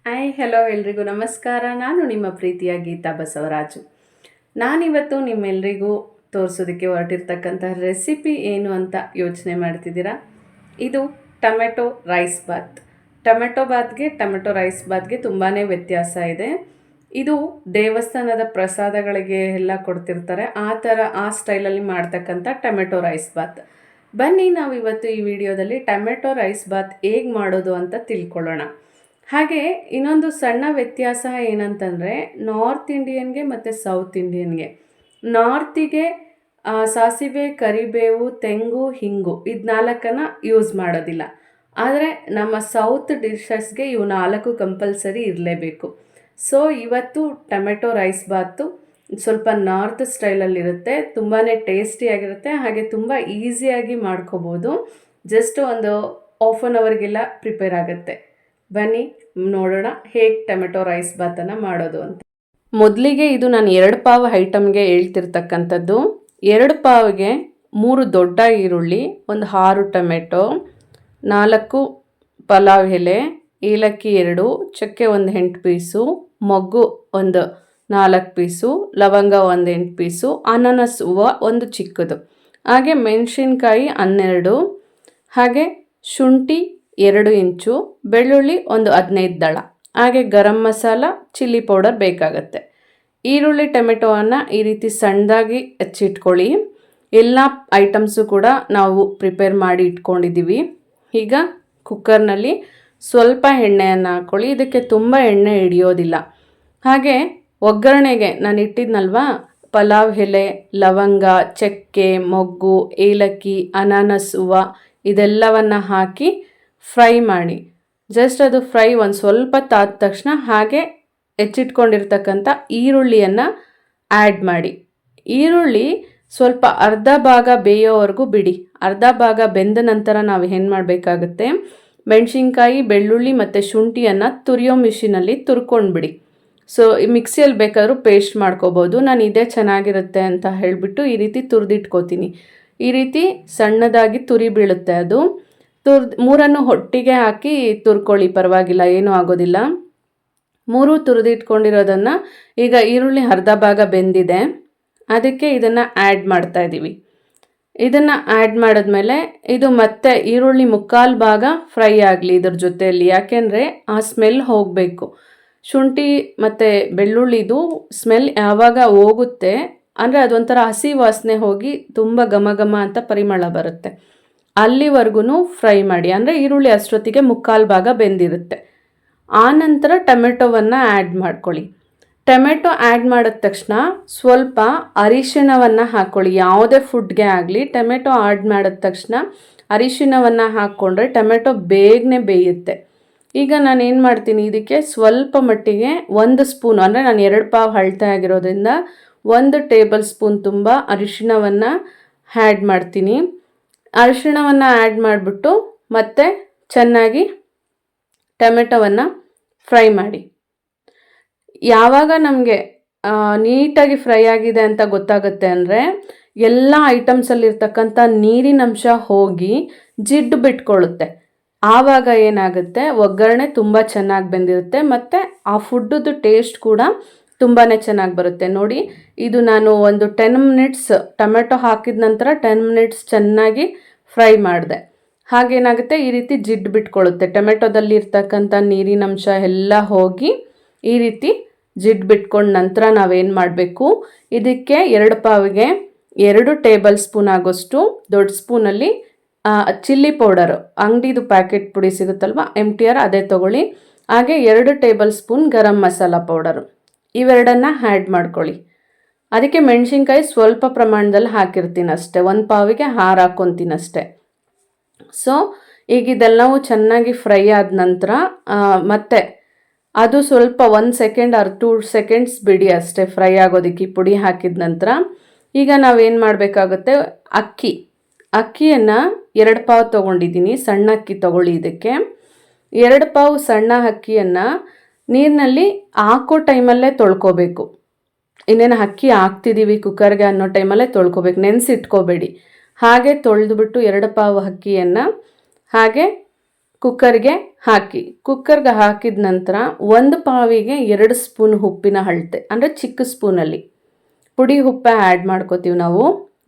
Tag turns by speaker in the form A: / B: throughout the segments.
A: Hi hello ಎಲ್ರಿಗೂ ನಮಸ್ಕಾರ. ನಾನು ನಿಮ್ಮ ಪ್ರೀತಿಯ ಗೀತಾ ಬಸವರಾಜು. ನಾನಿವತ್ತು ನಿಮ್ಮೆಲ್ರಿಗೂ ತೋರಿಸೋದಕ್ಕೆ ಹೊರಟಿರ್ತಕ್ಕಂಥ ರೆಸಿಪಿ ಏನು ಅಂತ ಯೋಚನೆ ಮಾಡ್ತಿದ್ದೀರಾ. ಇದು tomato rice bath. Tomato rice ಬಾತ್ಗೆ ತುಂಬಾ ವ್ಯತ್ಯಾಸ ಇದೆ. ಇದು ದೇವಸ್ಥಾನದ ಪ್ರಸಾದಗಳಿಗೆ ಎಲ್ಲ ಕೊಡ್ತಿರ್ತಾರೆ, ಆ ಸ್ಟೈಲಲ್ಲಿ ಮಾಡ್ತಕ್ಕಂಥ ಟೊಮೆಟೊ ರೈಸ್ ಬಾತ್. ಬನ್ನಿ ನಾವು ಇವತ್ತು ಈ ವಿಡಿಯೋದಲ್ಲಿ ಟೊಮೆಟೊ ರೈಸ್ ಬಾತ್ ಹೇಗೆ ಮಾಡೋದು ಅಂತ ತಿಳ್ಕೊಳ್ಳೋಣ. ಹಾಗೆ ಇನ್ನೊಂದು ಸಣ್ಣ ವ್ಯತ್ಯಾಸ ಏನಂತಂದರೆ, ನಾರ್ತ್ ಇಂಡಿಯನ್ಗೆ ಮತ್ತು ಸೌತ್ ಇಂಡಿಯನ್ಗೆ, ನಾರ್ತಿಗೆ ಸಾಸಿವೆ, ಕರಿಬೇವು, ತೆಂಗು, ಹಿಂಗು ಇದು 4 ಯೂಸ್ ಮಾಡೋದಿಲ್ಲ. ಆದರೆ ನಮ್ಮ ಸೌತ್ ಡಿಶಸ್ಗೆ ಇವು 4 ಕಂಪಲ್ಸರಿ ಇರಲೇಬೇಕು. ಸೊ ಇವತ್ತು ಟೊಮೆಟೊ ರೈಸ್ ಬಾತು ಸ್ವಲ್ಪ ನಾರ್ತ್ ಸ್ಟೈಲಲ್ಲಿರುತ್ತೆ, ತುಂಬಾ ಟೇಸ್ಟಿಯಾಗಿರುತ್ತೆ, ಹಾಗೆ ತುಂಬ ಈಸಿಯಾಗಿ ಮಾಡ್ಕೋಬೋದು. ಜಸ್ಟ್ ಒಂದು ಹಾಫ್ ಆನ್ ಅವರ್ಗೆಲ್ಲ ಪ್ರಿಪೇರ್ ಆಗುತ್ತೆ. ಬನ್ನಿ ನೋಡೋಣ ಹೇಗೆ ಟೊಮೆಟೊ ರೈಸ್ ಬಾತನ್ನು ಮಾಡೋದು ಅಂತ. ಮೊದಲಿಗೆ ಇದು ನಾನು 2 ಪಾವ್ ಐಟಮ್ಗೆ ಹೇಳ್ತಿರ್ತಕ್ಕಂಥದ್ದು. 2 ಪಾವ್ಗೆ 3 ದೊಡ್ಡ ಈರುಳ್ಳಿ, ಒಂದು 6 ಟೊಮೆಟೊ, 4 ಪಲಾವ್ ಎಲೆ, ಏಲಕ್ಕಿ 2, ಚಕ್ಕೆ ಒಂದು 8 ಪೀಸು, ಮೊಗ್ಗು ಒಂದು 4 ಪೀಸು, ಲವಂಗ ಒಂದು 8 ಪೀಸು, ಅನಾನಸ್ ಹೂವು ಒಂದು ಚಿಕ್ಕದು, ಹಾಗೆ ಮೆಣಸಿನ್ಕಾಯಿ 12, ಹಾಗೆ ಶುಂಠಿ 2 ಇಂಚು, ಬೆಳ್ಳುಳ್ಳಿ ಒಂದು 15 ದಳ, ಹಾಗೆ ಗರಂ ಮಸಾಲ, ಚಿಲ್ಲಿ ಪೌಡರ್ ಬೇಕಾಗತ್ತೆ. ಈರುಳ್ಳಿ ಟೊಮೆಟೊವನ್ನು ಈ ರೀತಿ ಸಣ್ಣದಾಗಿ ಹೆಚ್ಚಿಟ್ಕೊಳ್ಳಿ. ಎಲ್ಲ ಐಟಮ್ಸು ಕೂಡ ನಾವು ಪ್ರಿಪೇರ್ ಮಾಡಿ ಇಟ್ಕೊಂಡಿದ್ದೀವಿ. ಈಗ ಕುಕ್ಕರ್ನಲ್ಲಿ ಸ್ವಲ್ಪ ಎಣ್ಣೆಯನ್ನು ಹಾಕ್ಕೊಳ್ಳಿ. ಇದಕ್ಕೆ ತುಂಬ ಎಣ್ಣೆ ಹಿಡಿಯೋದಿಲ್ಲ. ಹಾಗೆ ಒಗ್ಗರಣೆಗೆ ನಾನು ಇಟ್ಟಿದ್ನಲ್ವಾ, ಪಲಾವ್ ಎಲೆ, ಲವಂಗ, ಚಕ್ಕೆ, ಮೊಗ್ಗು, ಏಲಕ್ಕಿ, ಅನಾನಸ್ ಹೂವು ಇದೆಲ್ಲವನ್ನು ಹಾಕಿ ಫ್ರೈ ಮಾಡಿ. ಜಸ್ಟ್ ಅದು ಫ್ರೈ ಒಂದು ಸ್ವಲ್ಪ ತಾದ ತಕ್ಷಣ ಹಾಗೆ ಹೆಚ್ಚಿಟ್ಕೊಂಡಿರ್ತಕ್ಕಂಥ ಈರುಳ್ಳಿಯನ್ನು ಆ್ಯಡ್ ಮಾಡಿ. ಈರುಳ್ಳಿ ಸ್ವಲ್ಪ ಅರ್ಧ ಭಾಗ ಬೇಯೋವರೆಗೂ ಬಿಡಿ. ಅರ್ಧ ಭಾಗ ಬೆಂದ ನಂತರ ನಾವು ಏನು ಮಾಡಬೇಕಾಗುತ್ತೆ, ಮೆಣಸಿನ್ಕಾಯಿ, ಬೆಳ್ಳುಳ್ಳಿ ಮತ್ತು ಶುಂಠಿಯನ್ನು ತುರಿಯೋ ಮಿಷಿನಲ್ಲಿ ತುರ್ಕೊಂಡ್ಬಿಡಿ. ಸೊ ಈ ಮಿಕ್ಸಿಯಲ್ಲಿ ಬೇಕಾದರೂ ಪೇಸ್ಟ್ ಮಾಡ್ಕೋಬೋದು. ನಾನು ಇದೇ ಚೆನ್ನಾಗಿರುತ್ತೆ ಅಂತ ಹೇಳಿಬಿಟ್ಟು ಈ ರೀತಿ ತುರಿದಿಟ್ಕೋತೀನಿ. ಈ ರೀತಿ ಸಣ್ಣದಾಗಿ ತುರಿ ಬೀಳುತ್ತೆ. ಅದು ಮೂರನ್ನು ಒಟ್ಟಿಗೆ ಹಾಕಿ ತುರ್ಕೊಳ್ಳಿ, ಪರವಾಗಿಲ್ಲ, ಏನೂ ಆಗೋದಿಲ್ಲ. 3 ತುರಿದಿಟ್ಕೊಂಡಿರೋದನ್ನು ಈಗ ಈರುಳ್ಳಿ ಅರ್ಧ ಭಾಗ ಬೆಂದಿದೆ, ಅದಕ್ಕೆ ಇದನ್ನು ಆ್ಯಡ್ ಮಾಡ್ತಾ ಇದ್ದೀವಿ. ಇದನ್ನು ಆ್ಯಡ್ ಮಾಡಿದ್ಮೇಲೆ ಇದು ಮತ್ತೆ ಈರುಳ್ಳಿ 3/4 ಭಾಗ ಫ್ರೈ ಆಗಲಿ ಇದ್ರ ಜೊತೆಯಲ್ಲಿ, ಯಾಕೆಂದರೆ ಆ ಸ್ಮೆಲ್ ಹೋಗಬೇಕು. ಶುಂಠಿ ಮತ್ತು ಬೆಳ್ಳುಳ್ಳಿದು ಸ್ಮೆಲ್ ಯಾವಾಗ ಹೋಗುತ್ತೆ ಅಂದರೆ ಅದೊಂಥರ ಹಸಿ ವಾಸನೆ ಹೋಗಿ ತುಂಬ ಘಮ ಘಮ ಅಂತ ಪರಿಮಳ ಬರುತ್ತೆ. ಅಲ್ಲಿವರೆಗೂ ಫ್ರೈ ಮಾಡಿ, ಅಂದರೆ ಈರುಳ್ಳಿ ಅಷ್ಟೊತ್ತಿಗೆ 3/4 ಭಾಗ ಬೆಂದಿರುತ್ತೆ. ಆನಂತರ ಟೊಮೆಟೊವನ್ನು ಆ್ಯಡ್ ಮಾಡ್ಕೊಳ್ಳಿ. ಟೊಮೆಟೊ ಆ್ಯಡ್ ಮಾಡಿದ ತಕ್ಷಣ ಸ್ವಲ್ಪ ಅರಿಶಿಣವನ್ನು ಹಾಕ್ಕೊಳ್ಳಿ. ಯಾವುದೇ ಫುಡ್ಗೆ ಆಗಲಿ ಟೊಮೆಟೊ ಆ್ಯಡ್ ಮಾಡಿದ ತಕ್ಷಣ ಅರಿಶಿಣವನ್ನು ಹಾಕ್ಕೊಂಡ್ರೆ ಟೊಮೆಟೊ ಬೇಗನೆ ಬೇಯುತ್ತೆ. ಈಗ ನಾನು ಏನು ಮಾಡ್ತೀನಿ, ಇದಕ್ಕೆ ಸ್ವಲ್ಪ ಮಟ್ಟಿಗೆ 1 ಸ್ಪೂನ್, ಅಂದರೆ ನಾನು 2 ಪಾವ್ ಅಳತೆ ಆಗಿರೋದ್ರಿಂದ 1 ಟೇಬಲ್ ಸ್ಪೂನ್ ತುಂಬ ಅರಿಶಿಣವನ್ನು ಆ್ಯಡ್ ಮಾಡ್ತೀನಿ. ಅರಿಶಿಣವನ್ನು ಆ್ಯಡ್ ಮಾಡಿಬಿಟ್ಟು ಮತ್ತೆ ಚೆನ್ನಾಗಿ ಟೊಮೆಟೊವನ್ನು ಫ್ರೈ ಮಾಡಿ. ಯಾವಾಗ ನಮಗೆ ನೀಟಾಗಿ ಫ್ರೈ ಆಗಿದೆ ಅಂತ ಗೊತ್ತಾಗುತ್ತೆ ಅಂದರೆ ಎಲ್ಲ ಐಟಮ್ಸಲ್ಲಿರ್ತಕ್ಕಂಥ ನೀರಿನಂಶ ಹೋಗಿ ಜಿಡ್ಡು ಬಿಟ್ಕೊಳ್ಳುತ್ತೆ. ಆವಾಗ ಏನಾಗುತ್ತೆ, ಒಗ್ಗರಣೆ ತುಂಬ ಚೆನ್ನಾಗಿ ಬೆಂದಿರುತ್ತೆ ಮತ್ತು ಆ ಫುಡ್ಡದು ಟೇಸ್ಟ್ ಕೂಡ ತುಂಬಾ ಚೆನ್ನಾಗಿ ಬರುತ್ತೆ. ನೋಡಿ, ಇದು ನಾನು ಒಂದು 10 ಮಿನಿಟ್ಸ್ ಟೊಮೆಟೊ ಹಾಕಿದ ನಂತರ 10 ಮಿನಿಟ್ಸ್ ಚೆನ್ನಾಗಿ ಫ್ರೈ ಮಾಡಿದೆ. ಹಾಗೇನಾಗುತ್ತೆ, ಈ ರೀತಿ ಜಿಡ್ಡು ಬಿಟ್ಕೊಳ್ಳುತ್ತೆ. ಟೊಮೆಟೊದಲ್ಲಿ ಇರ್ತಕ್ಕಂಥ ನೀರಿನಂಶ ಎಲ್ಲ ಹೋಗಿ ಈ ರೀತಿ ಜಿಡ್ಡು ಬಿಟ್ಕೊಂಡ ನಂತರ ನಾವೇನು ಮಾಡಬೇಕು, ಇದಕ್ಕೆ 2 ಪಾವಿಗೆ 2 ಟೇಬಲ್ ಸ್ಪೂನ್ ಆಗೋಷ್ಟು ದೊಡ್ಡ ಸ್ಪೂನಲ್ಲಿ ಚಿಲ್ಲಿ ಪೌಡರು, ಅಂಗಡಿದು ಪ್ಯಾಕೆಟ್ ಪುಡಿ ಸಿಗುತ್ತಲ್ವ, MTR ಅದೇ ತೊಗೊಳ್ಳಿ. ಹಾಗೆ 2 table spoon garam masala powder, ಇವೆರಡನ್ನು ಆ್ಯಡ್ ಮಾಡ್ಕೊಳ್ಳಿ. ಅದಕ್ಕೆ ಮೆಣಸಿನ್ಕಾಯಿ ಸ್ವಲ್ಪ ಪ್ರಮಾಣದಲ್ಲಿ ಹಾಕಿರ್ತೀನಿ ಅಷ್ಟೇ, 1 ಪಾವಿಗೆ 6 ಹಾಕ್ಕೊತೀನಿ ಅಷ್ಟೇ. ಸೊ ಈಗ ಇದೆಲ್ಲವೂ ಚೆನ್ನಾಗಿ ಫ್ರೈ ಆದ ನಂತರ ಮತ್ತೆ ಅದು ಸ್ವಲ್ಪ 1 ಸೆಕೆಂಡ್ ಆರ್ 2 ಸೆಕೆಂಡ್ಸ್ ಬಿಡಿ ಅಷ್ಟೇ ಫ್ರೈ ಆಗೋದಕ್ಕೆ ಪುಡಿ ಹಾಕಿದ ನಂತರ. ಈಗ ನಾವೇನು ಮಾಡಬೇಕಾಗುತ್ತೆ, ಅಕ್ಕಿಯನ್ನು 2 ಪಾವ್ ತೊಗೊಂಡಿದ್ದೀನಿ, ಸಣ್ಣ ಅಕ್ಕಿ ತೊಗೊಳ್ಳಿ. ಇದಕ್ಕೆ 2 ಪಾವ್ ಸಣ್ಣ ಅಕ್ಕಿಯನ್ನು ನೀರಿನಲ್ಲಿ ಹಾಕೋ ಟೈಮಲ್ಲೇ ತೊಳ್ಕೊಬೇಕು. ಇನ್ನೇನು ಅಕ್ಕಿ ಹಾಕ್ತಿದ್ದೀವಿ ಕುಕ್ಕರ್ಗೆ ಅನ್ನೋ ಟೈಮಲ್ಲೇ ತೊಳ್ಕೊಬೇಕು, ನೆನೆಸಿಟ್ಕೋಬೇಡಿ. ಹಾಗೆ ತೊಳೆದುಬಿಟ್ಟು 2 ಪಾವ್ ಅಕ್ಕಿಯನ್ನು ಹಾಗೆ ಕುಕ್ಕರ್ಗೆ ಹಾಕಿ. ಕುಕ್ಕರ್ಗೆ ಹಾಕಿದ ನಂತರ 1 ಪಾವಿಗೆ 2 ಸ್ಪೂನ್ ಉಪ್ಪಿನ ಅಳತೆ, ಅಂದರೆ ಚಿಕ್ಕ ಸ್ಪೂನಲ್ಲಿ ಪುಡಿ ಉಪ್ಪ ಆ್ಯಡ್ ಮಾಡ್ಕೋತೀವಿ ನಾವು.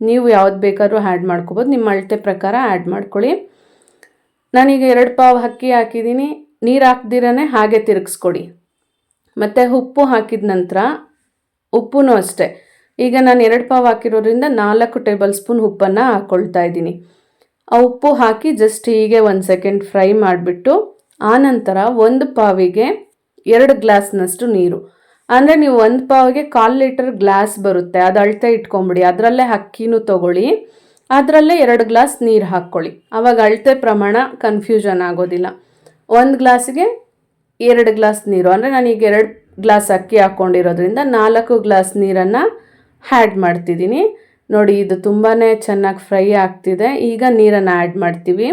A: ನೀವು ಯಾವ್ದು ಬೇಕಾದ್ರೂ ಆ್ಯಡ್ ಮಾಡ್ಕೋಬೋದು, ನಿಮ್ಮ ಅಳತೆ ಪ್ರಕಾರ ಆ್ಯಡ್ ಮಾಡ್ಕೊಳ್ಳಿ. ನಾನೀಗ 2 ಪಾವು ಅಕ್ಕಿ ಹಾಕಿದ್ದೀನಿ. ನೀರು ಹಾಕ್ದಿರೇ ಹಾಗೆ ತಿರುಗಿಸ್ಕೊಡಿ. ಮತ್ತು ಉಪ್ಪು ಹಾಕಿದ ನಂತರ ಉಪ್ಪು ಅಷ್ಟೇ. ಈಗ ನಾನು 2 ಪಾವು ಹಾಕಿರೋದ್ರಿಂದ 4 ಟೇಬಲ್ ಸ್ಪೂನ್ ಉಪ್ಪನ್ನು ಹಾಕ್ಕೊಳ್ತಾ ಇದ್ದೀನಿ. ಆ ಉಪ್ಪು ಹಾಕಿ ಜಸ್ಟ್ ಹೀಗೆ 1 ಸೆಕೆಂಡ್ ಫ್ರೈ ಮಾಡಿಬಿಟ್ಟು ಆನಂತರ 1 ಪಾವಿಗೆ 2 ಗ್ಲಾಸ್ನಷ್ಟು ನೀರು, ಅಂದರೆ ನೀವು 1 ಪಾವಿಗೆ 1/4 ಲೀಟರ್ ಗ್ಲಾಸ್ ಬರುತ್ತೆ, ಅದು ಅಳತೆ ಇಟ್ಕೊಂಬಿಡಿ. ಅದರಲ್ಲೇ ಅಕ್ಕಿನೂ ತೊಗೊಳ್ಳಿ, ಅದರಲ್ಲೇ 2 ಗ್ಲಾಸ್ ನೀರು ಹಾಕ್ಕೊಳ್ಳಿ. ಆವಾಗ ಅಳತೆ ಪ್ರಮಾಣ ಕನ್ಫ್ಯೂಷನ್ ಆಗೋದಿಲ್ಲ. 1 ಗ್ಲಾಸಿಗೆ 2 ಗ್ಲಾಸ್ ನೀರು, ಅಂದರೆ ನಾನೀಗ 2 ಗ್ಲಾಸ್ ಅಕ್ಕಿ ಹಾಕ್ಕೊಂಡಿರೋದ್ರಿಂದ 4 ಗ್ಲಾಸ್ ನೀರನ್ನು ಆ್ಯಡ್ ಮಾಡ್ತಿದ್ದೀನಿ. ನೋಡಿ, ಇದು ತುಂಬಾ ಚೆನ್ನಾಗಿ ಫ್ರೈ ಆಗ್ತಿದೆ. ಈಗ ನೀರನ್ನು ಆ್ಯಡ್ ಮಾಡ್ತೀವಿ.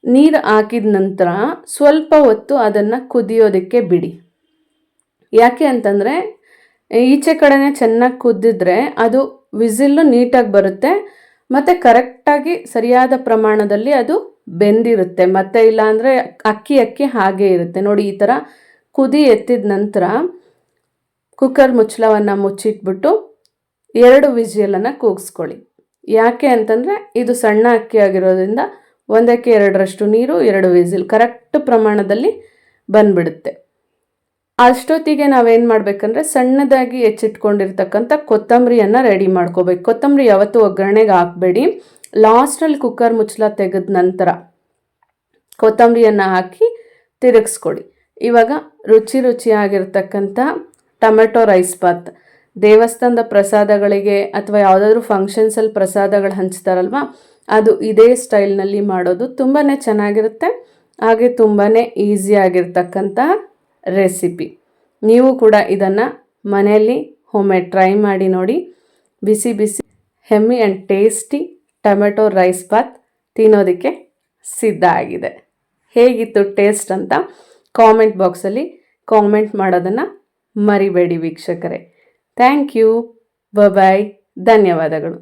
A: ನೀರು ಹಾಕಿದ ನಂತರ ಸ್ವಲ್ಪ ಹೊತ್ತು ಅದನ್ನು ಕುದಿಯೋದಕ್ಕೆ ಬಿಡಿ. ಯಾಕೆ ಅಂತಂದರೆ ಈಚೆ ಕಡೆನೇ ಚೆನ್ನಾಗಿ ಕುದ್ದಿದ್ರೆ ಅದು ವಿಸಿಲ್ಲು ನೀಟಾಗಿ ಬರುತ್ತೆ ಮತ್ತು ಕರೆಕ್ಟಾಗಿ ಸರಿಯಾದ ಪ್ರಮಾಣದಲ್ಲಿ ಅದು ಬೆಂದಿರುತ್ತೆ. ಮತ್ತು ಇಲ್ಲಾಂದರೆ ಅಕ್ಕಿ ಹಾಗೆ ಇರುತ್ತೆ. ನೋಡಿ, ಈ ಥರ ಕುದಿ ಎತ್ತಿದ ನಂತರ ಕುಕ್ಕರ್ ಮುಚ್ಚಳವನ್ನು ಮುಚ್ಚಿಟ್ಬಿಟ್ಟು 2 ವಿಸಿಲನ್ನು ಕೂಗಿಸ್ಕೊಳ್ಳಿ. ಯಾಕೆ ಅಂತಂದರೆ ಇದು ಸಣ್ಣ ಅಕ್ಕಿ ಆಗಿರೋದ್ರಿಂದ 1ಕ್ಕೆ 2ರಷ್ಟು ನೀರು, 2 ವಿಸಿಲ್ ಕರೆಕ್ಟ್ ಪ್ರಮಾಣದಲ್ಲಿ ಬಂದ್ಬಿಡುತ್ತೆ. ಅಷ್ಟೊತ್ತಿಗೆ ನಾವೇನು ಮಾಡಬೇಕಂದ್ರೆ ಸಣ್ಣದಾಗಿ ಹೆಚ್ಚಿಟ್ಕೊಂಡಿರ್ತಕ್ಕಂಥ ಕೊತ್ತಂಬರಿಯನ್ನು ರೆಡಿ ಮಾಡ್ಕೋಬೇಕು. ಕೊತ್ತಂಬರಿ ಯಾವತ್ತೂ ಒಗ್ಗರಣೆಗೆ ಹಾಕಬೇಡಿ. ಲಾಸ್ಟಲ್ಲಿ ಕುಕ್ಕರ್ ಮುಚ್ಚಳ ತೆಗೆದ ನಂತರ ಕೊತ್ತಂಬರಿಯನ್ನು ಹಾಕಿ ತಿರುಗಿಸ್ಕೊಡಿ. ಇವಾಗ ರುಚಿಯಾಗಿರ್ತಕ್ಕಂಥ ಟೊಮೆಟೊ ರೈಸ್ ಬಾತ್, ದೇವಸ್ಥಾನದ ಪ್ರಸಾದಗಳಿಗೆ ಅಥವಾ ಯಾವುದಾದ್ರೂ ಫಂಕ್ಷನ್ಸಲ್ಲಿ ಪ್ರಸಾದಗಳು ಹಂಚ್ತಾರಲ್ವ, ಅದು ಇದೇ ಸ್ಟೈಲ್ನಲ್ಲಿ ಮಾಡೋದು ತುಂಬಾ ಚೆನ್ನಾಗಿರುತ್ತೆ. ಹಾಗೆ ತುಂಬಾ ಈಸಿಯಾಗಿರ್ತಕ್ಕಂಥ ರೆಸಿಪಿ. ನೀವು ಕೂಡ ಇದನ್ನು ಮನೆಯಲ್ಲಿ ಒಮ್ಮೆ ಟ್ರೈ ಮಾಡಿ ನೋಡಿ. ಬಿಸಿ ಬಿಸಿ ಹೆಮ್ಮಿ and tasty tomato rice bath ತಿನ್ನೋದಕ್ಕೆ ಸಿದ್ಧ ಆಗಿದೆ. ಹೇಗಿತ್ತು ಟೇಸ್ಟ್ ಅಂತ ಕಾಮೆಂಟ್ ಬಾಕ್ಸಲ್ಲಿ ಕಾಮೆಂಟ್ ಮಾಡೋದನ್ನು ಮರಿಬೇಡಿ ವೀಕ್ಷಕರೇ. Thank you. ಬಾಯ್. ಧನ್ಯವಾದಗಳು.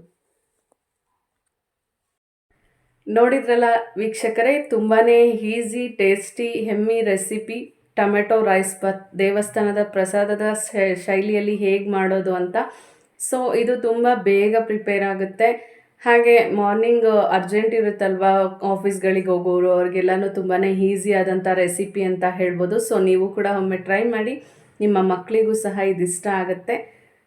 A: ನೋಡಿದ್ರಲ್ಲ ವೀಕ್ಷಕರೇ, ತುಂಬಾ ಈಸಿ ಟೇಸ್ಟಿ ಹೆಮ್ಮಿ ರೆಸಿಪಿ ಟೊಮೆಟೊ ರೈಸ್ ಬಾತ್ ದೇವಸ್ಥಾನದ ಪ್ರಸಾದದ ಶೈಲಿಯಲ್ಲಿ ಹೇಗೆ ಮಾಡೋದು ಅಂತ. ಸೊ ಇದು ತುಂಬ ಬೇಗ ಪ್ರಿಪೇರ್ ಆಗುತ್ತೆ. ಹಾಗೆ ಮಾರ್ನಿಂಗ್ ಅರ್ಜೆಂಟ್ ಇರುತ್ತಲ್ವ, ಆಫೀಸ್ಗಳಿಗೆ ಹೋಗೋರು ಅವ್ರಿಗೆಲ್ಲನೂ ತುಂಬಾ ಈಸಿ ಆದಂಥ ರೆಸಿಪಿ ಅಂತ ಹೇಳ್ಬೋದು. ಸೊ ನೀವು ಕೂಡ ಒಮ್ಮೆ ಟ್ರೈ ಮಾಡಿ, ನಿಮ್ಮ ಮಕ್ಕಳಿಗೂ ಸಹ ಇದಿಷ್ಟ ಆಗುತ್ತೆ.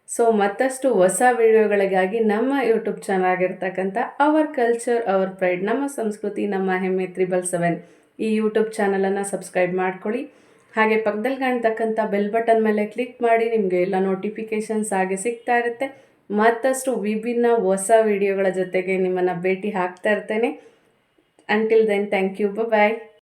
A: ಸೊ ಮತ್ತಷ್ಟು ಹೊಸ ವಿಡಿಯೋಗಳಿಗಾಗಿ ನಮ್ಮ ಯೂಟ್ಯೂಬ್ ಚಾನಲ್ ಆಗಿರ್ತಕ್ಕಂಥ ಅವರ್ ಕಲ್ಚರ್ ಅವರ್ ಪ್ರೈಡ್, ನಮ್ಮ ಸಂಸ್ಕೃತಿ ನಮ್ಮ ಹೆಮ್ಮೆ 777 ಈ ಯೂಟ್ಯೂಬ್ ಚಾನಲನ್ನು ಸಬ್ಸ್ಕ್ರೈಬ್ ಮಾಡ್ಕೊಳ್ಳಿ. ಹಾಗೆ ಪಕ್ಕದಲ್ಲಿ ಕಾಣ್ತಕ್ಕಂಥ ಬೆಲ್ ಬಟನ್ ಮೇಲೆ ಕ್ಲಿಕ್ ಮಾಡಿ, ನಿಮಗೆ ಎಲ್ಲ ನೋಟಿಫಿಕೇಷನ್ಸ್ ಹಾಗೆ ಸಿಗ್ತಾ ಇರುತ್ತೆ. ಮತ್ತಷ್ಟು ವಿಭಿನ್ನ ಹೊಸ ವಿಡಿಯೋಗಳ ಜೊತೆಗೆ ನಿಮ್ಮನ್ನು ಭೇಟಿ ಆಗ್ತಾ ಇರ್ತೇನೆ. Until then, thank you. Bye.